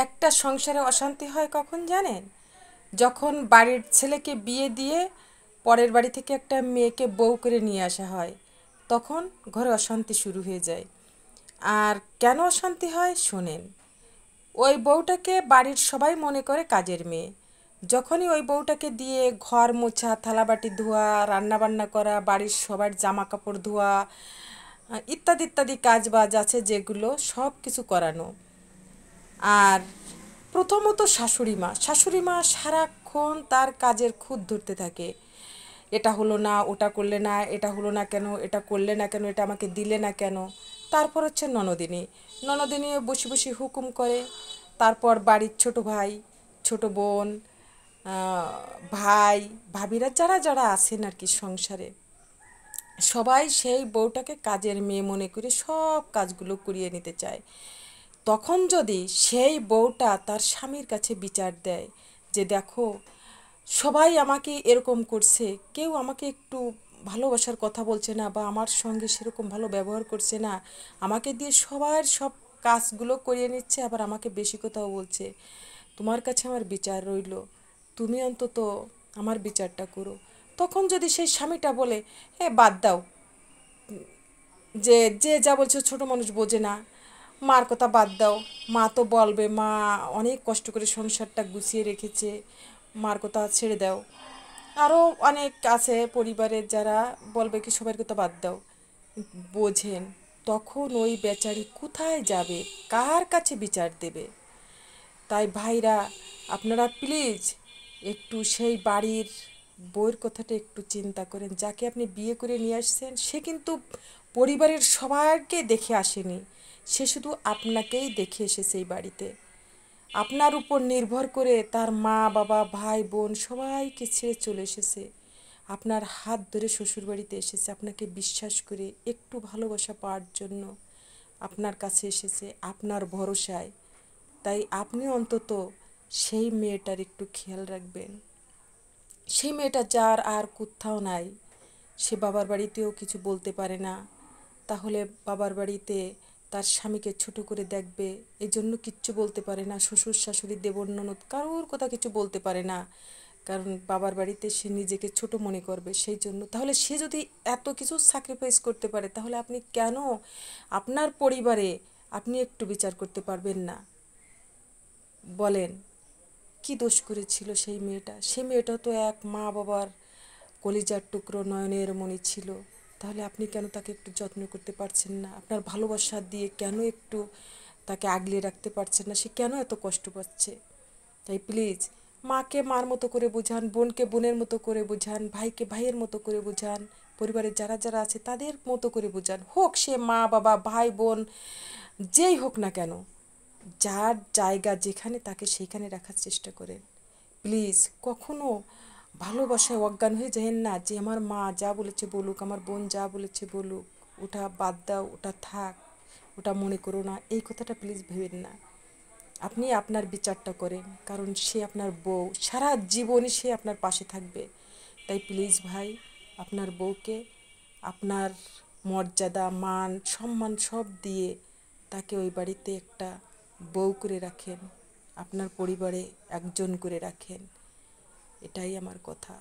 একটা সংসারে অশান্তি হয় কখন জানেন? যখন বাড়ির ছেলেকে বিয়ে দিয়ে পরের বাড়ি থেকে একটা মেয়েকে বউ করে নিয়ে আসা হয়, তখন ঘরে অশান্তি শুরু হয়ে যায়। আর কেন অশান্তি হয় শোনেন। ওই বউটাকে বাড়ির সবাই মনে করে কাজের মেয়ে। যখনই ওই বউটাকে দিয়ে ঘর মোছা, থালাবাটি ধোয়া, রান্নাবান্না করা, বাড়ির সবার জামা কাপড় ধোয়া, ইত্যাদি ইত্যাদি কাজ বাজ আছে যেগুলো সব কিছু করানো। আর প্রথমত শাশুড়ি মা সারাক্ষণ তার কাজের খুঁত ধরতে থাকে। এটা হলো না, ওটা করলে না, এটা হলো না কেন, এটা করলে না কেন, এটা আমাকে দিলে না কেন। তারপর হচ্ছে ননদিনী বসে বসে হুকুম করে। তারপর বাড়ির ছোট ভাই, ছোট বোন, ভাই, ভাবিরা যারা যারা আছেন আর কি সংসারে, সবাই সেই বউটাকে কাজের মেয়ে মনে করে সব কাজগুলো করিয়ে নিতে চায়। তখন যদি সেই বউটা তার স্বামীর কাছে বিচার দেয় যে দেখো, সবাই আমাকে এরকম করছে, কেউ আমাকে একটু ভালোবাসার কথা বলছে না, বা আমার সঙ্গে সেরকম ভালো ব্যবহার করছে না, আমাকে দিয়ে সবার সব কাজগুলো করিয়ে নিচ্ছে, আবার আমাকে বেশি কথাও বলছে, তোমার কাছে আমার বিচার রইল, তুমি অন্তত আমার বিচারটা করো। তখন যদি সেই স্বামীটা বলে, হ্যাঁ বাদ দাও, যে যে যা বলছে ছোট মানুষ বোঝে না, মার কথা বাদ দাও, মা তো বলবে, মা অনেক কষ্ট করে সংসারটা গুছিয়ে রেখেছে, মার কথা ছেড়ে দাও। আরও অনেক আছে পরিবারের যারা বলবে কি সবার কথা বাদ দাও। বোঝেন, তখন ওই বেচারি কোথায় যাবে, কার কাছে বিচার দেবে? তাই ভাইরা, আপনারা প্লিজ একটু সেই বাড়ির বউয়ের কথাটা একটু চিন্তা করেন। যাকে আপনি বিয়ে করে নিয়ে আসছেন সে কিন্তু পরিবারের সবাইকে দেখে আসেনি, সে শুধু আপনাকেই দেখে এসেছে এই বাড়িতে। আপনার উপর নির্ভর করে তার মা বাবা ভাই বোন সবাইকে ছেড়ে চলে এসেছে, আপনার হাত ধরে শ্বশুরবাড়িতে এসেছে আপনাকে বিশ্বাস করে, একটু ভালোবাসা পাওয়ার জন্য আপনার কাছে এসেছে, আপনার ভরসায়। তাই আপনি অন্তত সেই মেয়েটার একটু খেয়াল রাখবেন। সেই মেয়েটা যার আর কোথাও নাই, সে বাবার বাড়িতেও কিছু বলতে পারে না, তাহলে বাবার বাড়িতে তার স্বামীকে ছোট করে দেখবে, এই জন্য কিচ্ছু বলতে পারে না, শ্বশুর শাশুড়ি দেবর ননদ কারোর কথা কিছু বলতে পারে না, কারণ বাবার বাড়িতে সে নিজেকে ছোট মনে করবে সেই জন্য। তাহলে সে যদি এত কিছু স্যাক্রিফাইস করতে পারে, তাহলে আপনি কেন আপনার পরিবারে আপনি একটু বিচার করতে পারবেন না? বলেন, কি দোষ করেছিল সেই মেয়েটা? সেই মেয়েটা তো এক মা বাবার কলিজার টুকরো, নয়নের মণি ছিল। তাহলে আপনি কেন তাকে একটু যত্ন করতে পারছেন না? আপনার ভালোবাসা দিয়ে কেন একটু তাকে আগলে রাখতে পারছেন না? সে কেন এত কষ্ট পাচ্ছে? তাই প্লিজ, মাকে মার মতো করে বোঝান, বোনকে বোনের মতো করে বোঝান, ভাইকে ভাইয়ের মতো করে বোঝান, পরিবারের যারা যারা আছে তাদের মতো করে বোঝান। হোক সে মা বাবা ভাই বোন যেই হোক না কেন, যার জায়গা যেখানে তাকে সেইখানে রাখার চেষ্টা করেন। প্লিজ কখনো ভালোবাসায় অজ্ঞান হয়ে যাবেন না, যে আমার মা যা বলেছে বলুক, আমার বোন যা বলেছে বলুক, ওটা বাদ দাও, ওটা থাক, ওটা মনে করো না, এই কথাটা প্লিজ ভেবেন না। আপনি আপনার বিচারটা করেন, কারণ সে আপনার বউ, সারা জীবনই সে আপনার পাশে থাকবে। তাই প্লিজ ভাই, আপনার বউকে আপনার মর্যাদা মান সম্মান সব দিয়ে তাকে ওই বাড়িতে একটা বউ করে রাখেন, আপনার পরিবারে একজন করে রাখেন। এটাই আমার কথা।